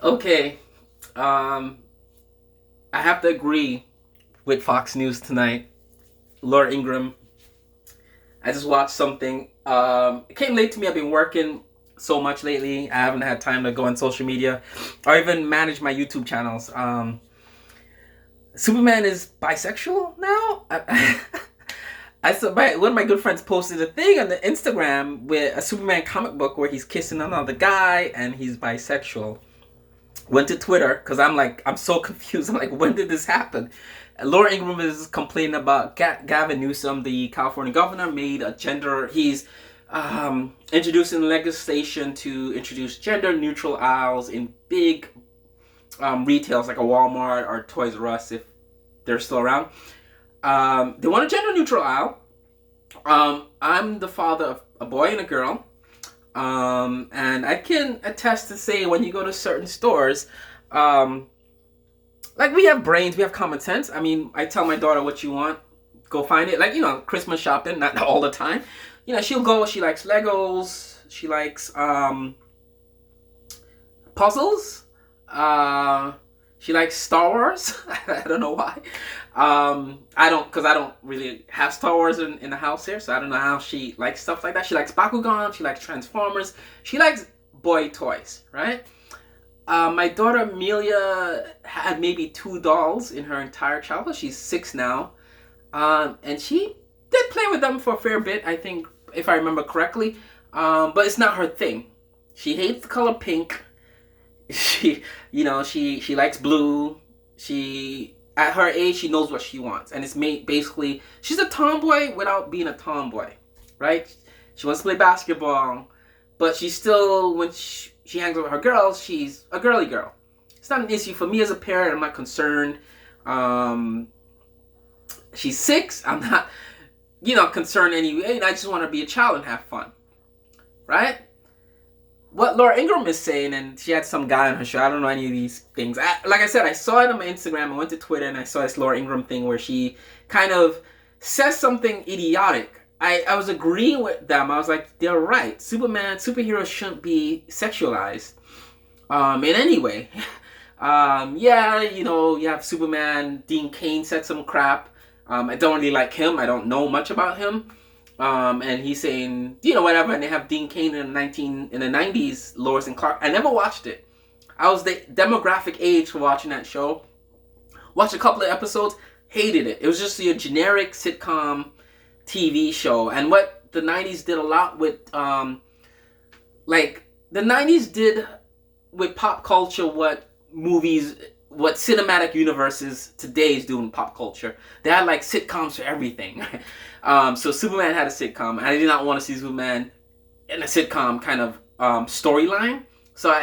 Okay, um, I have to agree with Fox News tonight. Laura Ingraham. I just watched something. It came late to me. I've been working so much lately. I haven't had time to go on social media or even manage my YouTube channels. Superman is bisexual now. I saw one of my good friends posted a thing on the Instagram with a Superman comic book where he's kissing another guy and he's bisexual. Went to Twitter because I'm so confused. I'm like, when did this happen? Laura Ingraham is complaining about Gavin Newsom, the California governor, made a gender. He's introducing legislation to introduce gender neutral aisles in big retails like a Walmart or Toys R Us if they're still around. They want a gender neutral aisle. I'm the father of a boy and a girl. And I can attest to say when you go to certain stores, like we have brains, we have common sense. I mean, I tell my daughter what you want, go find it. Like, Christmas shopping, not all the time. She'll go, she likes Legos, she likes puzzles, she likes Star Wars. I don't know why. Because I don't really have Star Wars in the house here, so I don't know how she likes stuff like that. She likes Bakugan, she likes Transformers, she likes boy toys, right? My daughter Amelia had maybe 2 dolls in her entire childhood. She's 6 now, and she did play with them for a fair bit, I think, if I remember correctly. But it's not her thing. She hates the color pink. She likes blue. She At her age, she knows what she wants, and it's basically she's a tomboy without being a tomboy, right? She wants to play basketball, but she's still when she hangs out with her girls, she's a girly girl. It's not an issue for me as a parent. I'm not concerned. She's 6. I'm not, concerned anyway. I just want to be a child and have fun, right? What Laura Ingraham is saying, and she had some guy on her show. I don't know any of these things. Like I said, I saw it on my Instagram. I went to Twitter and I saw this Laura Ingraham thing where she kind of says something idiotic. I was agreeing with them. I was like, they're right. Superheroes shouldn't be sexualized. In any way. Yeah, you have Superman. Dean Cain said some crap. I don't really like him. I don't know much about him. And he's saying, whatever, and they have Dean Cain in the 90s, Lois and Clark. I never watched it. I was the demographic age for watching that show. Watched a couple of episodes, hated it. It was just a generic sitcom TV show. And what the 90s did a lot with, the 90s did with pop culture what cinematic universes today is doing pop culture. They had like sitcoms for everything. So Superman had a sitcom, and I did not want to see Superman in a sitcom kind of storyline. So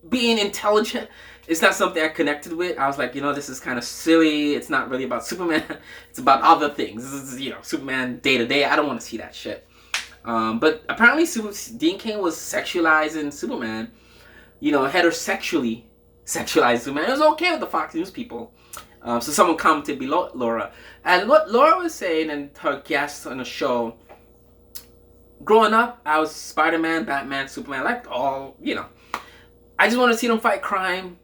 being intelligent, it's not something I connected with. I was like, this is kind of silly. It's not really about Superman. It's about other things. This is, Superman day to day. I don't want to see that shit. But apparently Dean Cain was sexualizing Superman, heterosexually sexualized Superman. It was okay with the Fox News people. So someone commented below Laura. And what Laura was saying and her guests on the show, growing up, I was Spider-Man, Batman, Superman, I liked all, I just want to see them fight crime.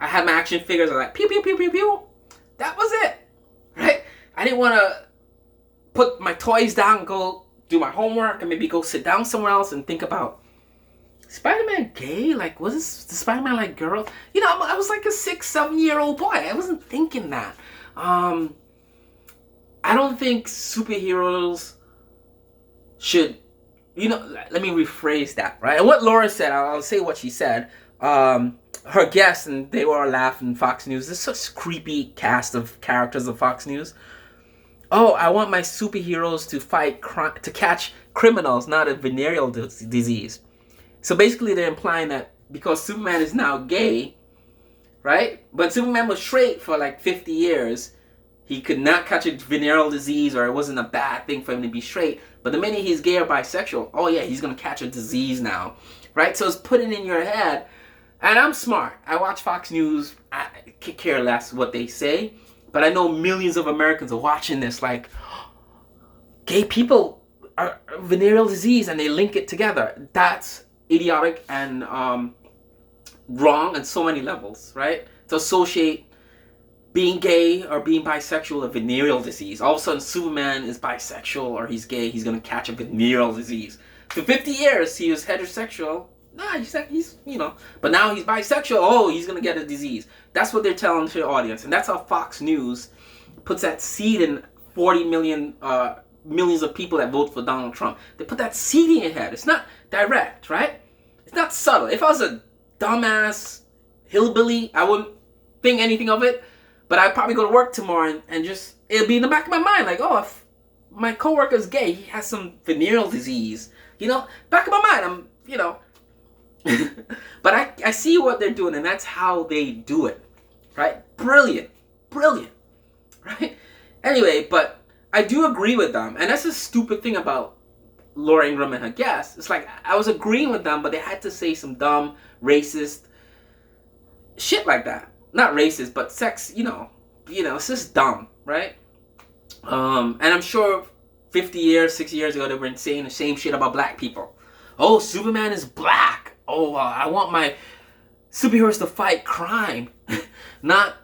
I had my action figures. I was like, pew, pew, pew, pew, pew. That was it, right? I didn't want to put my toys down and go do my homework and maybe go sit down somewhere else and think about, Spider-Man gay? Like, was this the Spider-Man like girl? I was like a 6-7-year-old boy. I wasn't thinking that. I don't think superheroes should, let me rephrase that, right? And what Laura said, I'll say what she said. Her guests, and they were all laughing, Fox News. This is such a creepy cast of characters of Fox News. Oh, I want my superheroes to fight to catch criminals, not a venereal disease. So basically they're implying that because Superman is now gay, right? But Superman was straight for like 50 years. He could not catch a venereal disease, or it wasn't a bad thing for him to be straight. But the minute he's gay or bisexual, oh yeah, he's going to catch a disease now, right? So it's putting in your head. And I'm smart. I watch Fox News. I could care less what they say. But I know millions of Americans are watching this like, gay people are venereal disease, and they link it together. That's idiotic and wrong on so many levels, right? To associate being gay or being bisexual a venereal disease. All of a sudden, Superman is bisexual or he's gay, he's gonna catch a venereal disease. For 50 years, he was heterosexual. Nah, he's but now he's bisexual. Oh, he's gonna get a disease. That's what they're telling to the audience, and that's how Fox News puts that seed in 40 million, millions of people that vote for Donald Trump. They put that seed in your head. It's not direct, right? It's not subtle. If I was a dumbass hillbilly, I wouldn't think anything of it. But I'd probably go to work tomorrow and just, it'll be in the back of my mind, like, oh, if my coworker's gay, he has some venereal disease. Back of my mind, but I see what they're doing, and that's how they do it, right? Brilliant, right? Anyway, but I do agree with them, and that's a stupid thing about Laura Ingraham and her guests. It's like, I was agreeing with them, but they had to say some dumb, racist shit like that. Not racist, but sex, it's just dumb, right? And I'm sure 50 years, 60 years ago, they were saying the same shit about black people. Oh, Superman is black. Oh, I want my superheroes to fight crime, not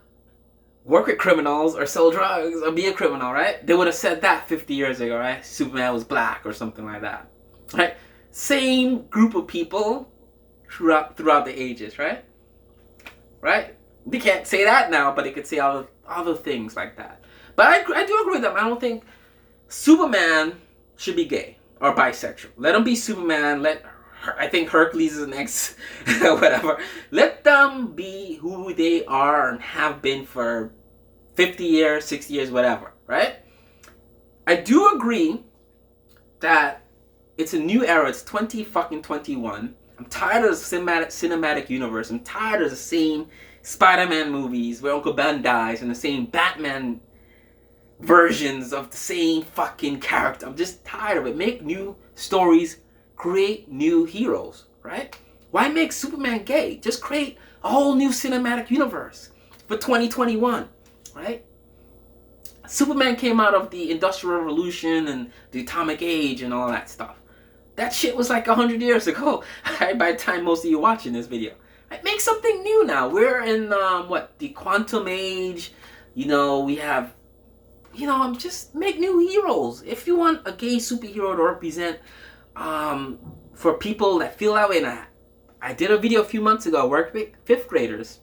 work with criminals or sell drugs or be a criminal, right? They would have said that 50 years ago, right? Superman was black or something like that, right? Same group of people throughout the ages, right? Right? They can't say that now, but they could say other things like that. But I do agree with them. I don't think Superman should be gay or bisexual. Let him be Superman. I think Hercules is an ex, whatever. Let them be who they are and have been for 50 years, 60 years, whatever, right? I do agree that it's a new era. It's 2021. I'm tired of the cinematic universe. I'm tired of the same Spider-Man movies where Uncle Ben dies and the same Batman versions of the same fucking character. I'm just tired of it. Make new stories, create new heroes, right? Why make Superman gay? Just create a whole new cinematic universe for 2021, right? Superman came out of the Industrial Revolution and the Atomic Age and all that stuff. That shit was like 100 years ago, right? By the time most of you are watching this video. Right? Make something new now. We're in, the quantum age. We have, just make new heroes. If you want a gay superhero to represent, for people that feel that way, and I did a video a few months ago, I worked with 5th graders,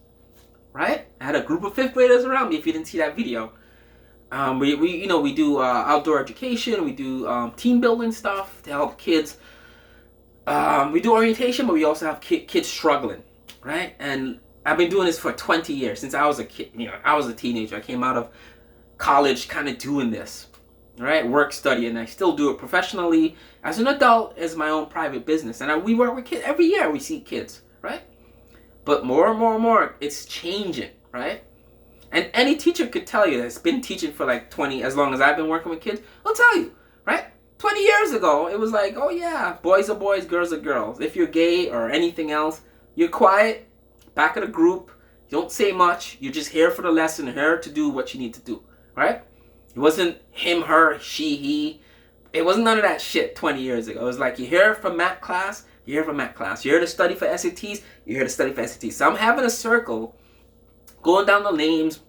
right? I had a group of 5th graders around me, if you didn't see that video. We do outdoor education, we do team building stuff to help kids. We do orientation, but we also have kids struggling, right? And I've been doing this for 20 years, since I was a kid. I was a teenager. I came out of college kind of doing this, right? Work, study, and I still do it professionally as an adult, as my own private business. And we work with kids every year. We see kids, right? But more and more, it's changing, right? And any teacher could tell you that's been teaching for like 20, as long as I've been working with kids, will tell you, right? 20 years ago, it was like, oh yeah, boys are boys, girls are girls. If you're gay or anything else, you're quiet, back of the group, you don't say much, you're just here for the lesson, here to do what you need to do, right? It wasn't him, her, she, he. It wasn't none of that shit 20 years ago. It was like, you're here for math class, you're here for math class. You're here to study for SATs, you're here to study for SATs. So I'm having a circle, going down the names.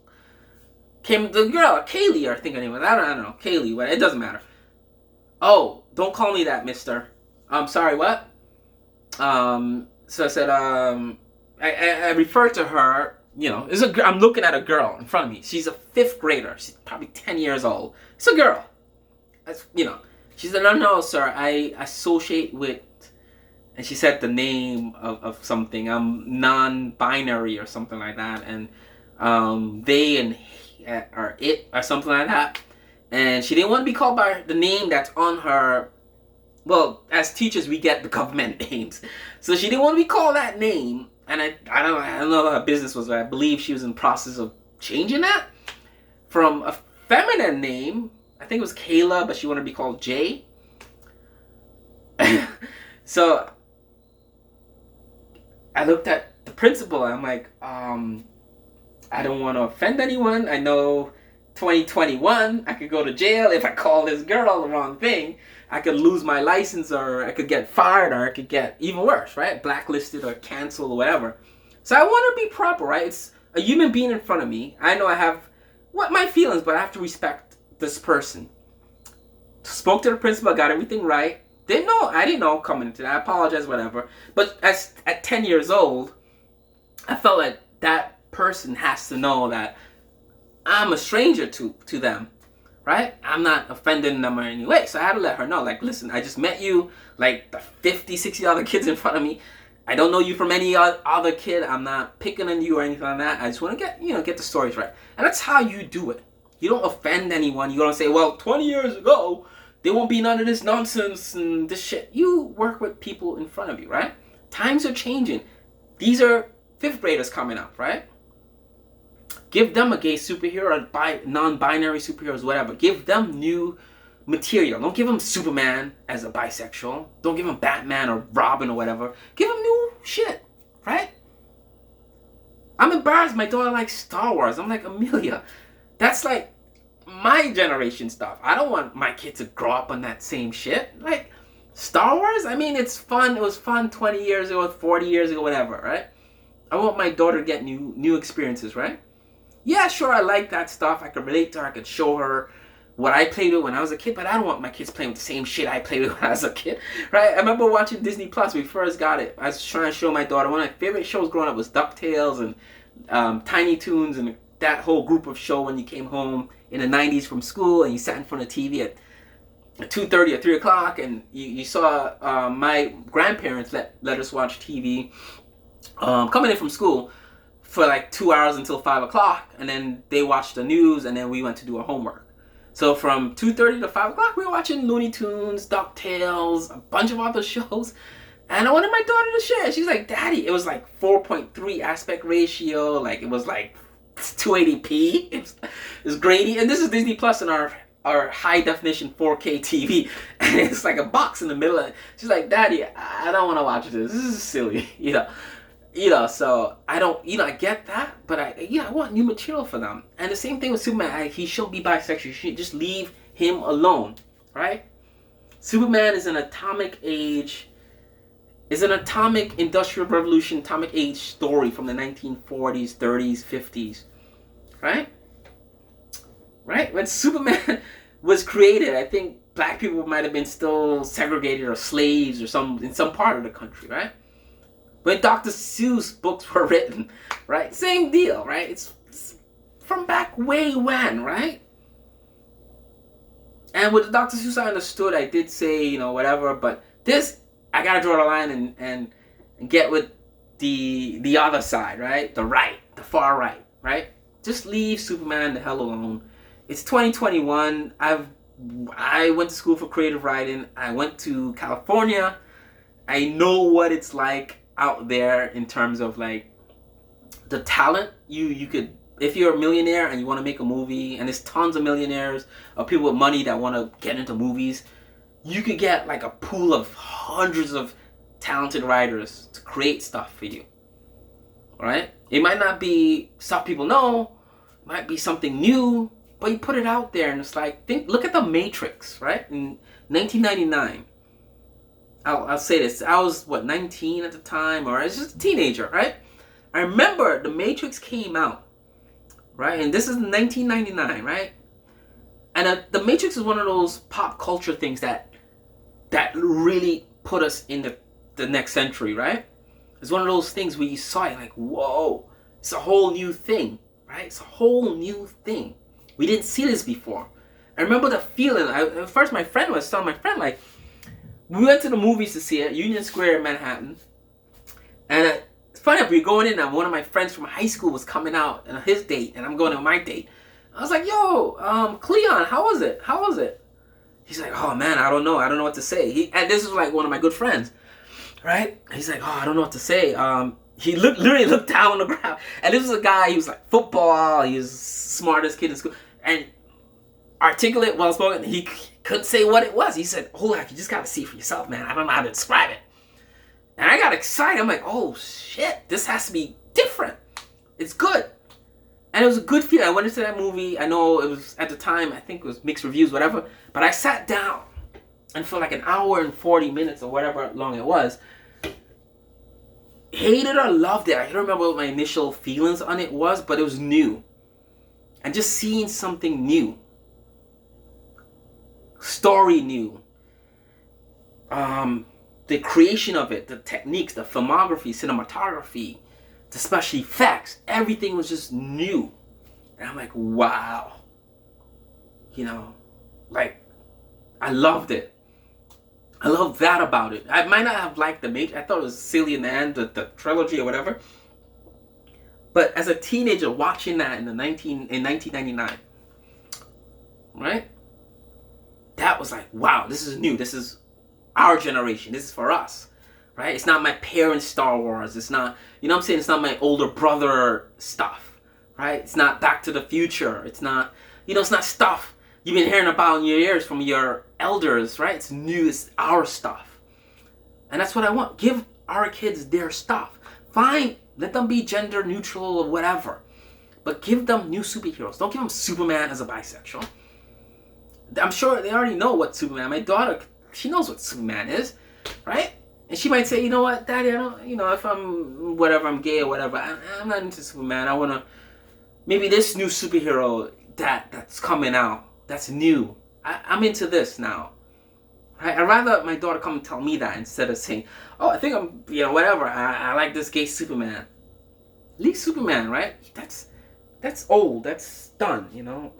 Came the girl, Kaylee, I think her name was. I don't know, Kaylee, but it doesn't matter. Oh, don't call me that, mister. I'm sorry, what? So I said, I referred to her, I'm looking at a girl in front of me. She's a 5th grader. She's probably 10 years old. It's a girl. She said, no, sir, I associate with, and she said the name of something. I'm non-binary or something like that. And they and or it or something like that. And she didn't want to be called by the name that's on her. Well, as teachers, we get the government names. So she didn't want to be called that name. And I don't know how her business was, but I believe she was in the process of changing that from a feminine name. I think it was Kayla, but she wanted to be called Jay. So I looked at the principal and I'm like, I don't want to offend anyone. I know 2021, I could go to jail if I call this girl the wrong thing. I could lose my license, or I could get fired, or I could get even worse, right? Blacklisted or canceled or whatever. So I want to be proper, right? It's a human being in front of me. I know I have my feelings, but I have to respect this person. Spoke to the principal, got everything right. I didn't know coming into that. I apologize, whatever. But at 10 years old, I felt like that person has to know that I'm a stranger to them, right? I'm not offending them in any way. So I had to let her know, like, listen, I just met you, like the 50, 60 other kids in front of me. I don't know you from any other kid. I'm not picking on you or anything like that. I just want to get the stories right. And that's how you do it. You don't offend anyone. You don't say, well, 20 years ago, there won't be none of this nonsense and this shit. You work with people in front of you, right? Times are changing. These are 5th graders coming up, right? Give them a gay superhero or non-binary superheroes, whatever. Give them new material. Don't give them Superman as a bisexual. Don't give them Batman or Robin or whatever. Give them new shit, right? I'm embarrassed my daughter likes Star Wars. I'm like, Amelia, that's like my generation stuff. I don't want my kid to grow up on that same shit. Like, Star Wars? I mean, it's fun. It was fun 20 years ago, 40 years ago, whatever, right? I want my daughter to get new experiences, right? Yeah, sure, I like that stuff. I could relate to her. I could show her what I played with when I was a kid, but I don't want my kids playing with the same shit I played with when I was a kid, right? I remember watching Disney Plus when we first got it. I was trying to show my daughter. One of my favorite shows growing up was DuckTales and Tiny Toons and that whole group of show when you came home in the 90s from school and you sat in front of TV at 2:30 or 3 o'clock and you saw my grandparents let us watch TV coming in from school for like 2 hours until 5 o'clock, and then they watched the news, and then we went to do our homework. So from 2:30 to 5 o'clock, we were watching Looney Tunes, DuckTales, a bunch of other shows, and I wanted my daughter to share. She's like, Daddy, it was like 4.3 aspect ratio, like it was like 280p. It was grainy, and this is Disney Plus in our high definition 4K TV, and it's like a box in the middle of it. She's like, Daddy, I don't want to watch this. This is silly, so I don't, I get that, but I want new material for them. And the same thing with Superman. He shouldn't be bisexual. You should just leave him alone, right? Superman is an atomic industrial revolution, atomic age story from the 1940s, 30s, 50s, right? Right? When Superman was created, I think black people might have been still segregated or slaves or in some part of the country, right? When Dr. Seuss books were written, right? Same deal, right? It's from back way when, right? And with Dr. Seuss, I understood. I did say, whatever, but this, I gotta draw the line and get with the other side, right? The far right, right? Just leave Superman the hell alone. It's 2021. I went to school for creative writing. I went to California. I know what it's like out there in terms of like the talent you could, if you're a millionaire and you want to make a movie, and there's tons of millionaires or people with money that want to get into movies, you could get like a pool of hundreds of talented writers to create stuff for you. All right? It might not be stuff people know, it might be something new, but you put it out there and it's like, look at The Matrix, right? In 1999. I'll say this. I was, 19 at the time, or I was just a teenager, right? I remember The Matrix came out, right? And this is 1999, right? And The Matrix is one of those pop culture things that really put us in the next century, right? It's one of those things where you saw it like, whoa, it's a whole new thing, right? It's a whole new thing. We didn't see this before. I remember the feeling. At first, my friend was telling my friend, like, we went to the movies to see it, Union Square in Manhattan. And it's funny, we're going in, and one of my friends from high school was coming out on his date, and I'm going on my date. I was like, yo, Cleon, how was it? He's like, oh man, I don't know what to say. And this is like one of my good friends, right? He's like, oh, I don't know what to say. He literally looked down on the ground. And this was a guy, he was like football, he was the smartest kid in school. And articulate, well spoken, he couldn't say what it was. He said, hold on, you just gotta see for yourself, man. I don't know how to describe it. And I got excited. I'm like, oh shit, this has to be different. It's good. And it was a good feeling. I went into that movie. I know it was, at the time, I think it was mixed reviews, whatever. But I sat down, and for like an hour and 40 minutes or whatever long it was hated or loved it. I don't remember what my initial feelings on it was, but it was new. And just seeing something new. Story new. The creation of it, the techniques, the filmography, cinematography, the special effects, everything was just new. And I'm like, wow. You know, like, I loved it. I love that about it. I might not have liked the Matrix. I thought it was silly in the end, the trilogy or whatever. But as a teenager watching that in 1999, right? That was like, wow, this is new. This is our generation. This is for us, right? It's not my parents' Star Wars. It's not, you know what I'm saying? It's not my older brother stuff, right? It's not Back to the Future. It's not, you know, it's not stuff you've been hearing about in your ears from your elders, right? It's new. It's our stuff. And that's what I want. Give our kids their stuff. Fine. Let them be gender neutral or whatever. But give them new superheroes. Don't give them Superman as a bisexual. I'm sure they already know what Superman. My daughter, she knows what Superman is, right? And she might say, you know what, Daddy, I don't, you know, if I'm whatever, I'm gay or whatever, I'm not into Superman. I want to, maybe this new superhero that's coming out, that's new. I'm into this now. Right? I'd rather my daughter come and tell me that instead of saying, oh, I think I'm, you know, whatever, I like this gay Superman. Leave Superman, right? That's old. That's done, you know?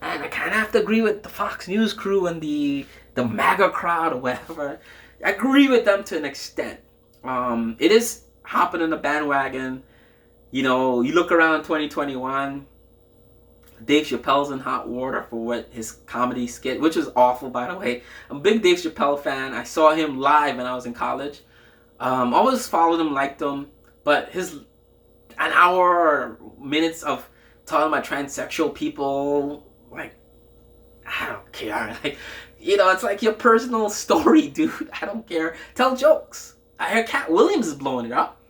And I kind of have to agree with the Fox News crew and the MAGA crowd or whatever. I agree with them to an extent. It is hopping in the bandwagon. You know, you look around 2021, Dave Chappelle's in hot water for what his comedy skit, which is awful, by the way. I'm a big Dave Chappelle fan. I saw him live when I was in college. Always followed him, liked him. But his an hour or minutes of talking about transsexual people, like, I don't care. Like, you know, it's like your personal story, dude. I don't care. Tell jokes. I hear Cat Williams is blowing it up,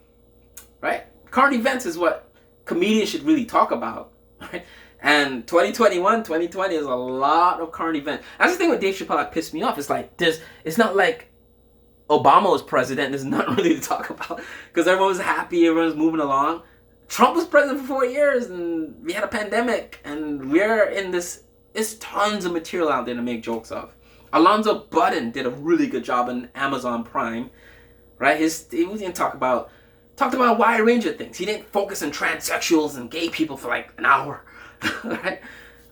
right? Current events is what comedians should really talk about, right? And 2021, 2020 is a lot of current events. That's the thing with Dave Chappelle that pissed me off. It's like, it's not like Obama was president. There's nothing really to talk about because everyone was happy. Everyone was moving along. Trump was president for 4 years and we had a pandemic and we're in this. There's tons of material out there to make jokes of. Alonzo Budden did a really good job on Amazon Prime, right? He didn't talked about a wide range of things. He didn't focus on transsexuals and gay people for like an hour, right?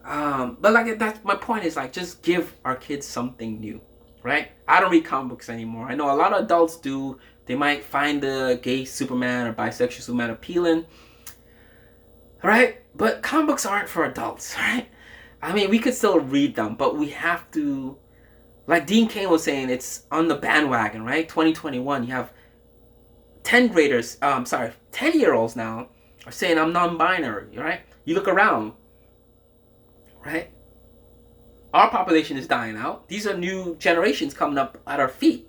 But like that's my point is like just give our kids something new, right? I don't read comic books anymore. I know a lot of adults do. They might find the gay Superman or bisexual Superman appealing, right? But comic books aren't for adults, right? I mean, we could still read them, but we have to, like Dean Cain was saying, it's on the bandwagon, right? 2021, you have 10-year-olds now are saying I'm non-binary, right? You look around, right? Our population is dying out. These are new generations coming up at our feet,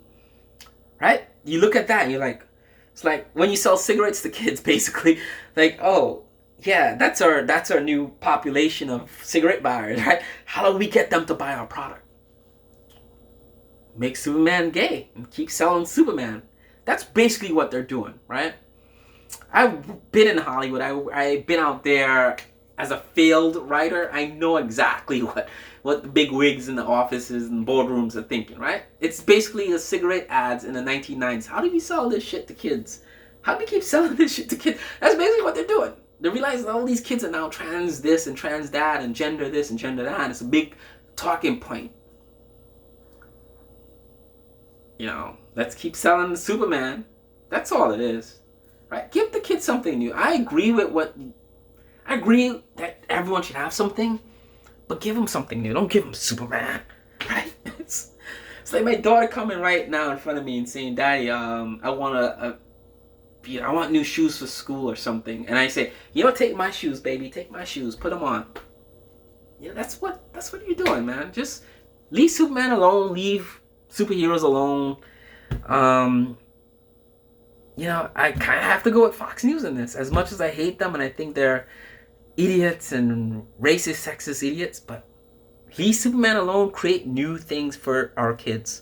right? You look at that and you're like, it's like when you sell cigarettes to kids, basically, like, oh, yeah, that's our new population of cigarette buyers, right? How do we get them to buy our product? Make Superman gay and keep selling Superman. That's basically what they're doing, right? I've been in Hollywood. I've been out there as a failed writer. I know exactly what the big wigs in the offices and boardrooms are thinking, right? It's basically the cigarette ads in the 1990s. How do we sell this shit to kids? How do we keep selling this shit to kids? That's basically what they're doing. They realize that all these kids are now trans this and trans that and gender this and gender that. And it's a big talking point. You know, let's keep selling Superman. That's all it is. Right? Give the kids something new. I agree that everyone should have something, but give them something new. Don't give them Superman. Right? It's like my daughter coming right now in front of me and saying, Daddy, I want new shoes for school or something. And I say, you know, take my shoes, baby. Take my shoes. Put them on. Yeah, that's what you're doing, man. Just leave Superman alone. Leave superheroes alone. You know, I kind of have to go with Fox News in this. As much as I hate them and I think they're idiots and racist, sexist idiots, but leave Superman alone. Create new things for our kids.